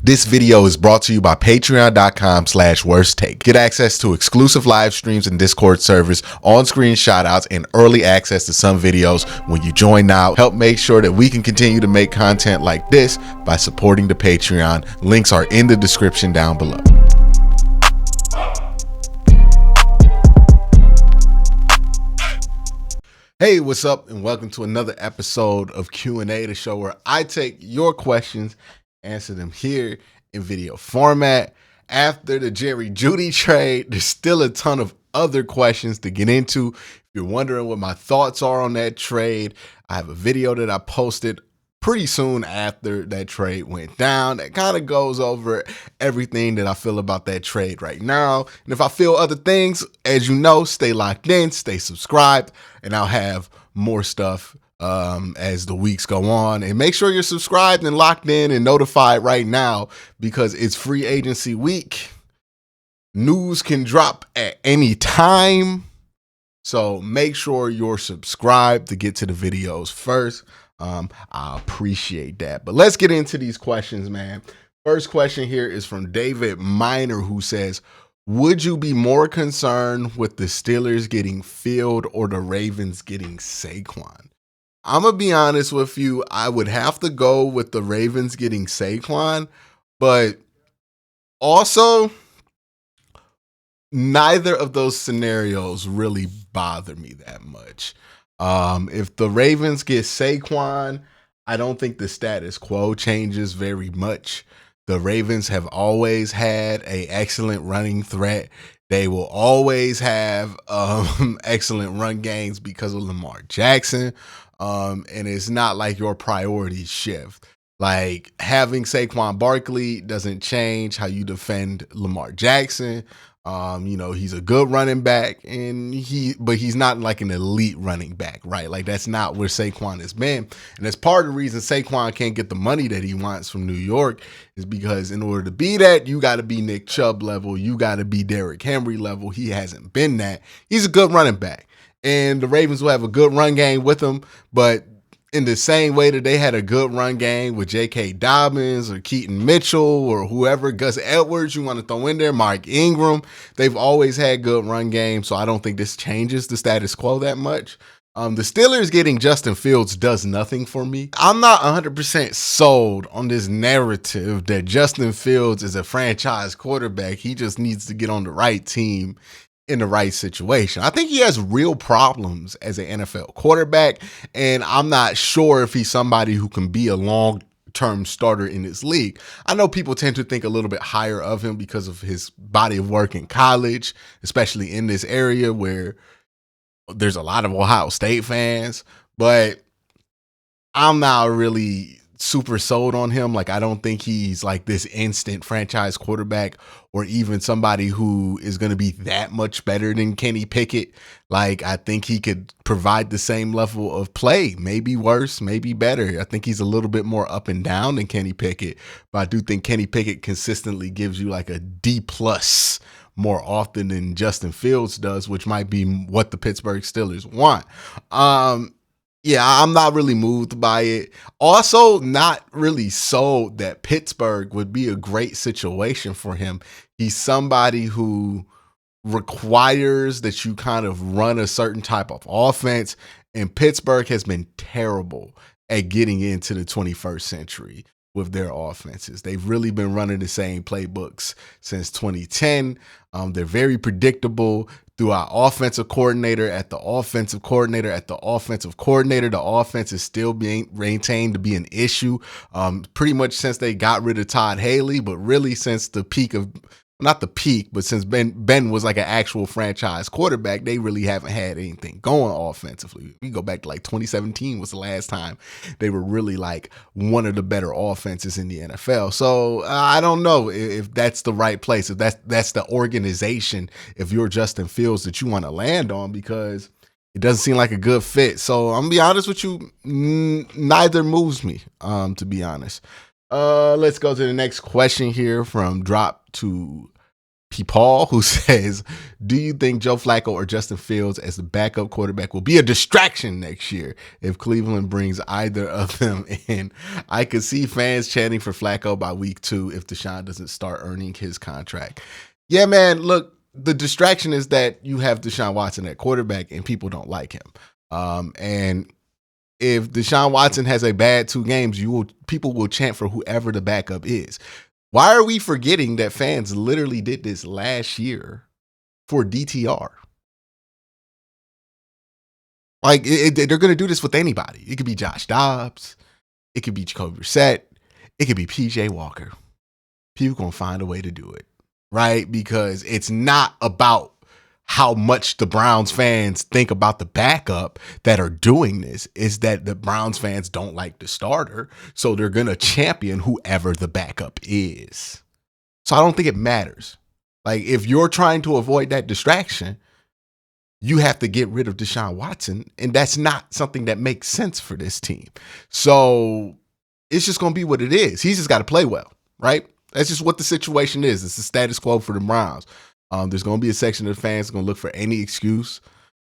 This video is brought to you by patreon.com/worsttake. Get access to exclusive live streams and Discord servers, on-screen shoutouts, and early access to some videos when you join now. Help make sure that we can continue to make content like this by supporting the Patreon. Links are in the description down below. Hey, what's up, and welcome to another episode of Q&A, the show where I take your questions, answer them here in video format. After the Jerry Jeudy trade, there's still a ton of other questions to get into. If you're wondering what my thoughts are on that trade, I have a video that I posted pretty soon after that trade went down that kind of goes over everything that I feel about that trade right now. And if I feel other things, as you know, stay locked in, stay subscribed, and I'll have more stuff as the weeks go on. And make sure you're subscribed and locked in and notified right now because it's free agency week. News can drop at any time. So make sure you're subscribed to get to the videos first. I appreciate that. But let's get into these questions, man. First question here is from David Miner, who says, would you be more concerned with the Steelers getting Field or the Ravens getting Saquon? I'm going to be honest with you. I would have to go with the Ravens getting Saquon, but also neither of those scenarios really bother me that much. If the Ravens get Saquon, I don't think the status quo changes very much. The Ravens have always had an excellent running threat. They will always have excellent run games because of Lamar Jackson. And it's not like your priorities shift. Like having Saquon Barkley doesn't change how you defend Lamar Jackson. He's a good running back, but he's not like an elite running back, right? Like that's not where Saquon has been. And that's part of the reason Saquon can't get the money that he wants from New York is because in order to be that, you got to be Nick Chubb level. You got to be Derrick Henry level. He hasn't been that. He's a good running back, and the Ravens will have a good run game with him, but in the same way that they had a good run game with J.K. Dobbins or Keaton Mitchell or whoever, Gus Edwards you want to throw in there, Mark Ingram, they've always had good run games, so I don't think this changes the status quo that much. The Steelers getting Justin Fields does nothing for me. I'm not 100% sold on this narrative that Justin Fields is a franchise quarterback. He just needs to get on the right team in the right situation. I think he has real problems as an NFL quarterback, and I'm not sure if he's somebody who can be a long-term starter in this league. I know people tend to think a little bit higher of him because of his body of work in college, especially in this area where there's a lot of Ohio State fans, but I'm not really super sold on him. Like, I don't think he's like this instant franchise quarterback or even somebody who is going to be that much better than Kenny Pickett. Like, I think he could provide the same level of play, maybe worse, maybe better. I think he's a little bit more up and down than Kenny Pickett, but I do think Kenny Pickett consistently gives you like a D+ more often than Justin Fields does, which might be what the Pittsburgh Steelers want. Yeah, I'm not really moved by it. Also, not really sold that Pittsburgh would be a great situation for him. He's somebody who requires that you kind of run a certain type of offense, and Pittsburgh has been terrible at getting into the 21st century with their offenses. They've really been running the same playbooks since 2010. They're very predictable through our offensive coordinator at the offensive coordinator at the offensive coordinator. The offense is still being maintained to be an issue pretty much since they got rid of Todd Haley, but really since the peak of, not the peak, but since Ben was like an actual franchise quarterback, they really haven't had anything going offensively. We go back to like 2017 was the last time they were really like one of the better offenses in the NFL. So I don't know if that's the right place, if that's the organization, if you're Justin Fields that you want to land on, because it doesn't seem like a good fit. So I'm gonna be honest with you, neither moves me, to be honest. Let's go to the next question here from Drop to Paul, who says, do you think Joe Flacco or Justin Fields as the backup quarterback will be a distraction next year if Cleveland brings either of them in? I could see fans chanting for Flacco by week 2 if Deshaun doesn't start earning his contract. Yeah, man, look, the distraction is that you have Deshaun Watson at quarterback and people don't like him. And if Deshaun Watson has a bad 2 games, people will chant for whoever the backup is. Why are we forgetting that fans literally did this last year for DTR? Like, they're going to do this with anybody. It could be Josh Dobbs. It could be Jacoby Brissett. It could be PJ Walker. People going to find a way to do it, right? Because it's not about how much the Browns fans think about the backup that are doing this. Is that the Browns fans don't like the starter, so they're going to champion whoever the backup is. So I don't think it matters. Like, if you're trying to avoid that distraction, you have to get rid of Deshaun Watson, and that's not something that makes sense for this team. So it's just going to be what it is. He's just got to play well, right? That's just what the situation is. It's the status quo for the Browns. There's going to be a section of the fans going to look for any excuse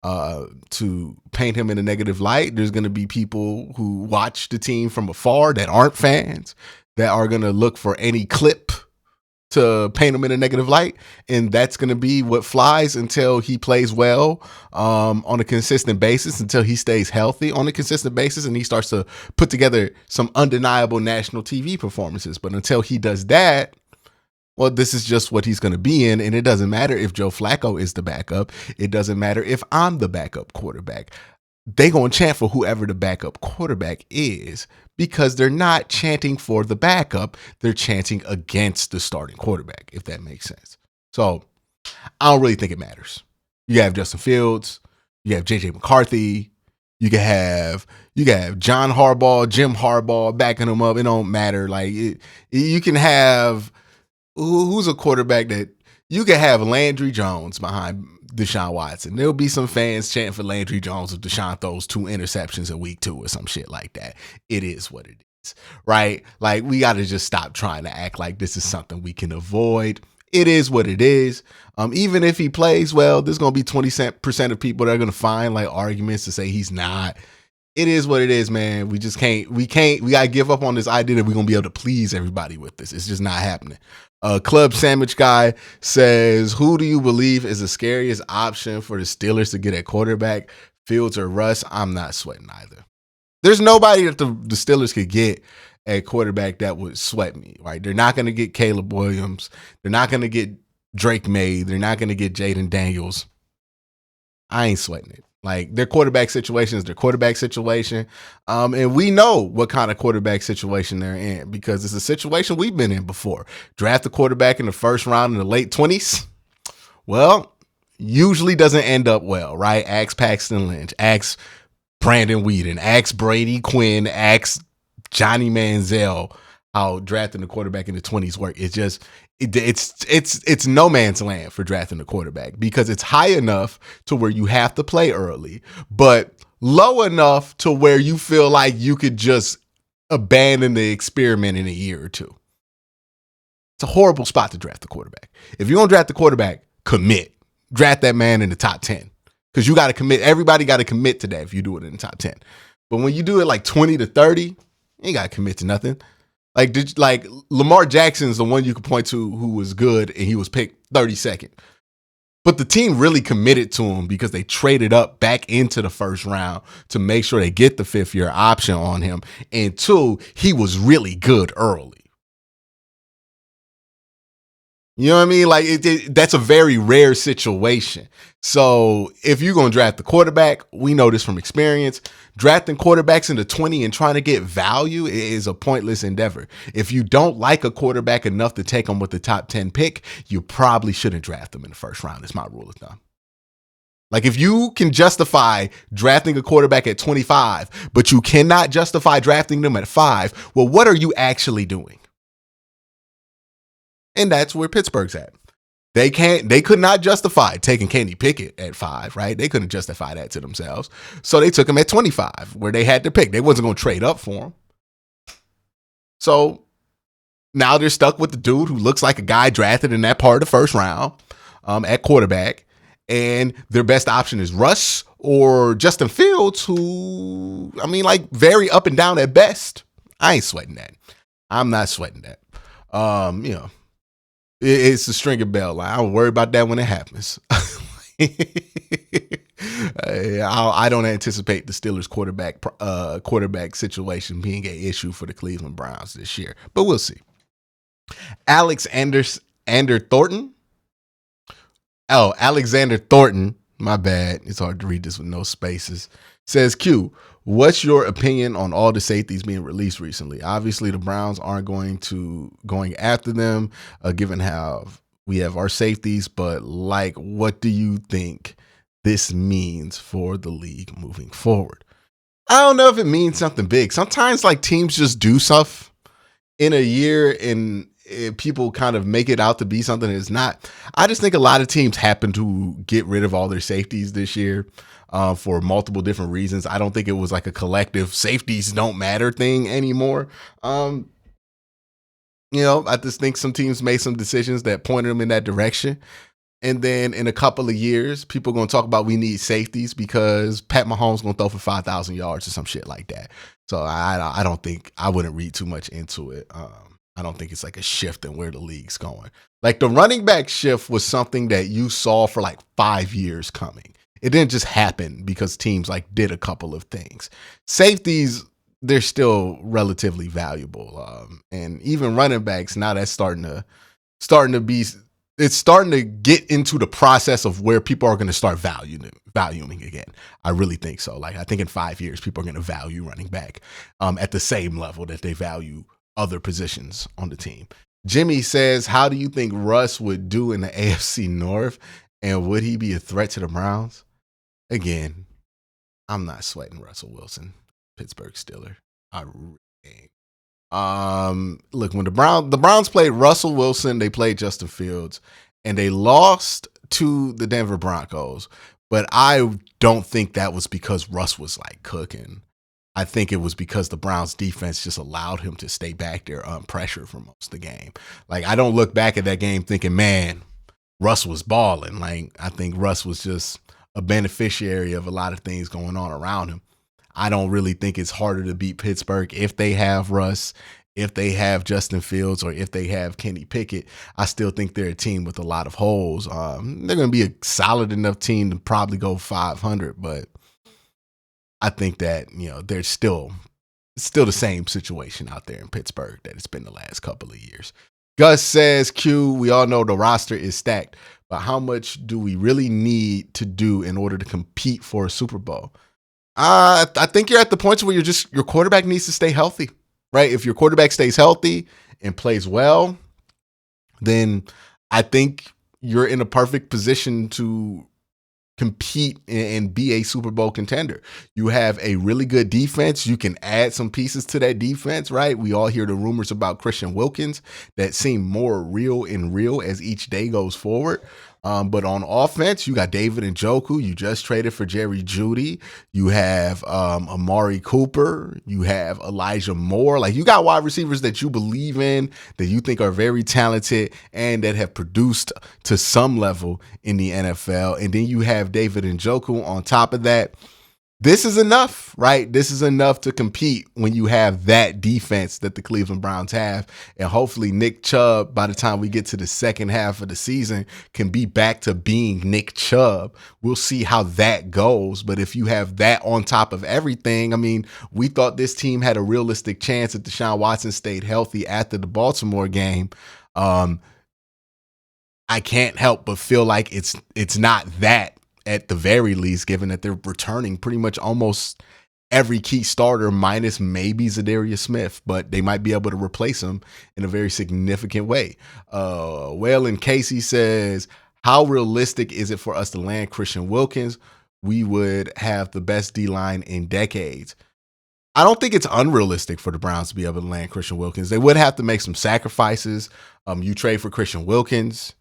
to paint him in a negative light. There's going to be people who watch the team from afar that aren't fans that are going to look for any clip to paint him in a negative light. And that's going to be what flies until he plays well on a consistent basis, until he stays healthy on a consistent basis, and he starts to put together some undeniable national TV performances. But until he does that, well, this is just what he's going to be in, and it doesn't matter if Joe Flacco is the backup. It doesn't matter if I'm the backup quarterback. They're going to chant for whoever the backup quarterback is because they're not chanting for the backup. They're chanting against the starting quarterback, if that makes sense. So I don't really think it matters. You have Justin Fields. You have J.J. McCarthy. You can have John Harbaugh, Jim Harbaugh backing him up. It don't matter. Like you can have... Who's a quarterback that you can have Landry Jones behind Deshaun Watson? There'll be some fans chanting for Landry Jones if Deshaun throws 2 interceptions in week 2 or some shit like that. It is what it is, right? Like, we got to just stop trying to act like this is something we can avoid. It is what it is. Even if he plays well, there's going to be 20% of people that are going to find like arguments to say he's not. It is what it is, man. We got to give up on this idea that we're going to be able to please everybody with this. It's just not happening. Club Sandwich Guy says, who do you believe is the scariest option for the Steelers to get at quarterback, Fields or Russ? I'm not sweating either. There's nobody that the Steelers could get at quarterback that would sweat me, right? They're not going to get Caleb Williams. They're not going to get Drake May. They're not going to get Jaden Daniels. I ain't sweating it. Like, their quarterback situation is their quarterback situation. And we know what kind of quarterback situation they're in because it's a situation we've been in before. Draft a quarterback in the first round in the late 20s. Well, usually doesn't end up well, right? Ask Paxton Lynch, ask Brandon Whedon, ask Brady Quinn, ask Johnny Manziel how drafting the quarterback in the 20s work. It's just, it's no man's land for drafting a quarterback because it's high enough to where you have to play early, but low enough to where you feel like you could just abandon the experiment in a year or two. It's a horrible spot to draft the quarterback. If you're going to draft the quarterback, commit. Draft that man in the top 10 because you got to commit. Everybody got to commit to that if you do it in the top 10. But when you do it like 20 to 30, you ain't got to commit to nothing. Like Lamar Jackson's the one you could point to who was good and he was picked 32nd. But the team really committed to him because they traded up back into the first round to make sure they get the 5th-year option on him. And 2, he was really good early. You know what I mean? Like that's a very rare situation. So if you're going to draft the quarterback, we know this from experience. Drafting quarterbacks in the 20 and trying to get value is a pointless endeavor. If you don't like a quarterback enough to take them with the top 10 pick, you probably shouldn't draft them in the first round. It's my rule of thumb. Like if you can justify drafting a quarterback at 25, but you cannot justify drafting them at 5, well, what are you actually doing? And that's where Pittsburgh's at. They could not justify taking Kenny Pickett at 5, right? They couldn't justify that to themselves. So they took him at 25, where they had to pick. They wasn't going to trade up for him. So Now they're stuck with the dude who looks like a guy drafted in that part of the first round at quarterback. And their best option is Russ or Justin Fields, who, I mean, like very up and down at best. I ain't sweating that. I'm not sweating that. You know, it's a string of bell. Like, I don't worry about that when it happens. I don't anticipate the Steelers quarterback situation being an issue for the Cleveland Browns this year, but we'll see. Alexander Thornton. Oh, Alexander Thornton. My bad. It's hard to read this with no spaces. Says Q, what's your opinion on all the safeties being released recently? Obviously, the Browns aren't going after them, given how we have our safeties. But like, what do you think this means for the league moving forward? I don't know if it means something big. Sometimes like teams just do stuff in a year and people kind of make it out to be something it's not. I just think a lot of teams happen to get rid of all their safeties this year for multiple different reasons. I don't think it was like a collective safeties don't matter thing anymore. You know, I just think some teams made some decisions that pointed them in that direction. And then in a couple of years, people are going to talk about we need safeties because Pat Mahomes going to throw for 5,000 yards or some shit like that. So I don't think I wouldn't read too much into it. I don't think it's like a shift in where the league's going. Like the running back shift was something that you saw for like 5 years coming. It didn't just happen because teams like did a couple of things. Safeties, they're still relatively valuable. And even running backs, now that's starting to be, it's starting to get into the process of where people are going to start valuing again. I really think so. Like I think in 5 years, people are going to value running back at the same level that they value other positions on the team. Jimmy says, how do you think Russ would do in the AFC North? And would he be a threat to the Browns? Again, I'm not sweating Russell Wilson, Pittsburgh Steeler. I really ain't. Look, when the Browns played Russell Wilson, they played Justin Fields, and they lost to the Denver Broncos. But I don't think that was because Russ was like cooking. I think it was because the Browns defense just allowed him to stay back there unpressured for most of the game. Like, I don't look back at that game thinking, man, Russ was balling. Like, I think Russ was just a beneficiary of a lot of things going on around him. I don't really think it's harder to beat Pittsburgh if they have Russ, if they have Justin Fields, or if they have Kenny Pickett. I still think they're a team with a lot of holes. They're going to be a solid enough team to probably go 500, but I think that, you know, there's still the same situation out there in Pittsburgh that it's been the last couple of years. Gus says, Q, we all know the roster is stacked, but how much do we really need to do in order to compete for a Super Bowl? I think you're at the point where your quarterback needs to stay healthy, right? If your quarterback stays healthy and plays well, then I think you're in a perfect position to compete and be a Super Bowl contender. You have a really good defense. You can add some pieces to that defense, right? We all hear the rumors about Christian Wilkins that seem more real as each day goes forward. But on offense, you got David Njoku. You just traded for Jerry Jeudy. You have Amari Cooper. You have Elijah Moore. Like, you got wide receivers that you believe in, that you think are very talented, and that have produced to some level in the NFL. And then you have David Njoku on top of that. This is enough, right? This is enough to compete when you have that defense that the Cleveland Browns have. And hopefully Nick Chubb, by the time we get to the second half of the season, can be back to being Nick Chubb. We'll see how that goes. But if you have that on top of everything, I mean, we thought this team had a realistic chance if Deshaun Watson stayed healthy after the Baltimore game. I can't help but feel like it's not that, at the very least, given that they're returning pretty much almost every key starter minus maybe Zadarius Smith, but they might be able to replace him in a very significant way. Waylon Casey says, how realistic is it for us to land Christian Wilkins? We would have the best D-line in decades. I don't think it's unrealistic for the Browns to be able to land Christian Wilkins. They would have to make some sacrifices. You trade for Christian Wilkins.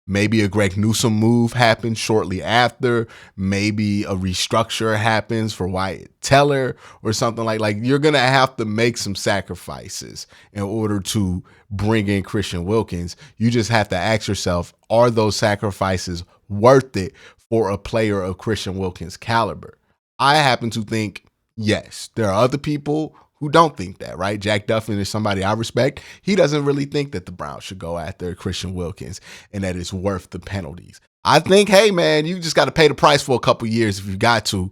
Maybe a Greg Newsome move happens shortly after. Maybe a restructure happens for Wyatt Teller or something like you're going to have to make some sacrifices in order to bring in Christian Wilkins. You just have to ask yourself, are those sacrifices worth it for a player of Christian Wilkins' caliber? I happen to think yes. There are other people who don't think that, right? Jack Duffin is somebody I respect. He doesn't really think that the Browns should go after Christian Wilkins and that it's worth the penalties. I think, hey, man, you just got to pay the price for a couple years if you got to,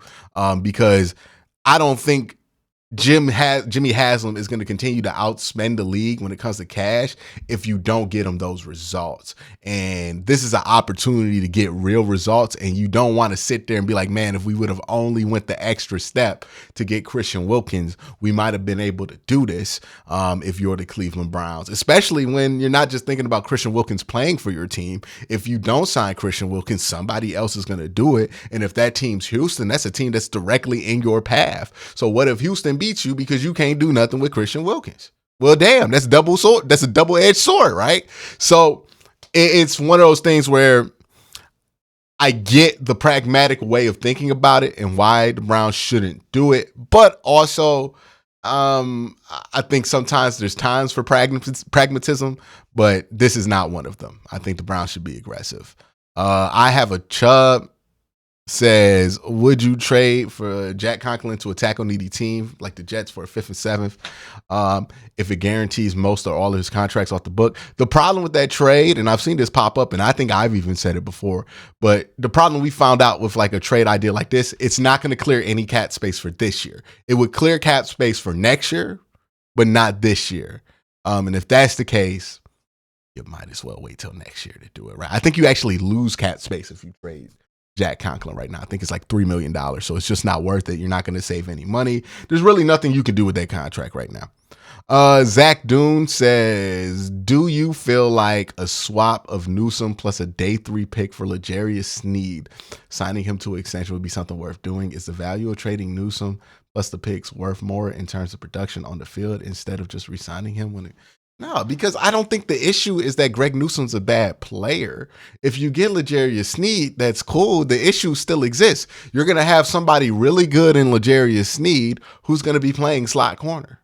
because I don't think Jimmy Haslam is going to continue to outspend the league when it comes to cash if you don't get him those results. And this is an opportunity to get real results. And you don't want to sit there and be like, man, if we would have only went the extra step to get Christian Wilkins, we might have been able to do this if you're the Cleveland Browns, especially when you're not just thinking about Christian Wilkins playing for your team. If you don't sign Christian Wilkins, somebody else is going to do it. And if that team's Houston, that's a team that's directly in your path. So what if Houston beats you because you can't do nothing with Christian Wilkins? Well, damn, that's double sword. That's a double-edged sword, right? So it's one of those things where I get the pragmatic way of thinking about it and why the Browns shouldn't do it, but also I think sometimes there's times for pragmatism, but this is not one of them. I think the Browns should be aggressive. I have a Chubb says, would you trade for Jack Conklin to a tackle-needy team like the Jets for a 5th and 7th if it guarantees most or all of his contracts off the book? The problem with that trade, and I've seen this pop up, and I think I've even said it before, but the problem we found out with like a trade idea like this, it's not going to clear any cap space for this year. It would clear cap space for next year, but not this year. And if that's the case, you might as well wait till next year to do it, right? I think you actually lose cap space if you trade Jack Conklin right now. I think it's like $3 million. So it's just not worth it. You're not going to save any money. There's really nothing you can do with that contract right now. Zach Doon says, do you feel like a swap of Newsome plus a day 3 pick for L'Jarius Sneed, signing him to an extension would be something worth doing? Is the value of trading Newsome plus the picks worth more in terms of production on the field instead of just re-signing him when it... No, because I don't think the issue is that Greg Newsome's a bad player. If you get L'Jarius Sneed, that's cool. The issue still exists. You're going to have somebody really good in L'Jarius Sneed who's going to be playing slot corner.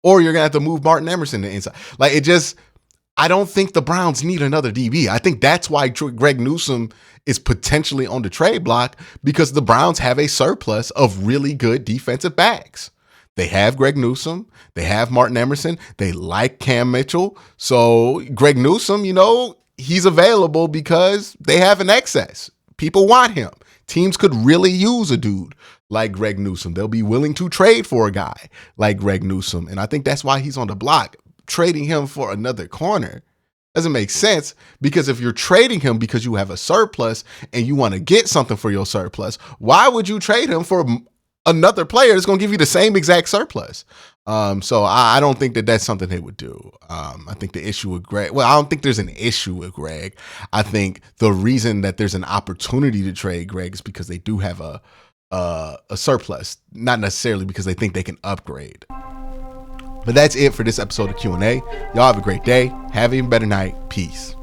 Or you're going to have to move Martin Emerson to inside. Like, it just, I don't think the Browns need another DB. I think that's why Greg Newsome is potentially on the trade block, because the Browns have a surplus of really good defensive backs. They have Greg Newsome. They have Martin Emerson. They like Cam Mitchell. So Greg Newsome, you know, he's available because they have an excess. People want him. Teams could really use a dude like Greg Newsome. They'll be willing to trade for a guy like Greg Newsome. And I think that's why he's on the block. Trading him for another corner doesn't make sense, because if you're trading him because you have a surplus and you want to get something for your surplus, why would you trade him for another player that's going to give you the same exact surplus? So I don't think that that's something they would do. I think the issue with Greg, well, I don't think there's an issue with Greg. I think the reason that there's an opportunity to trade Greg is because they do have a surplus, not necessarily because they think they can upgrade. But that's it for this episode of Q&A. Y'all have a great day. Have an even better night. Peace.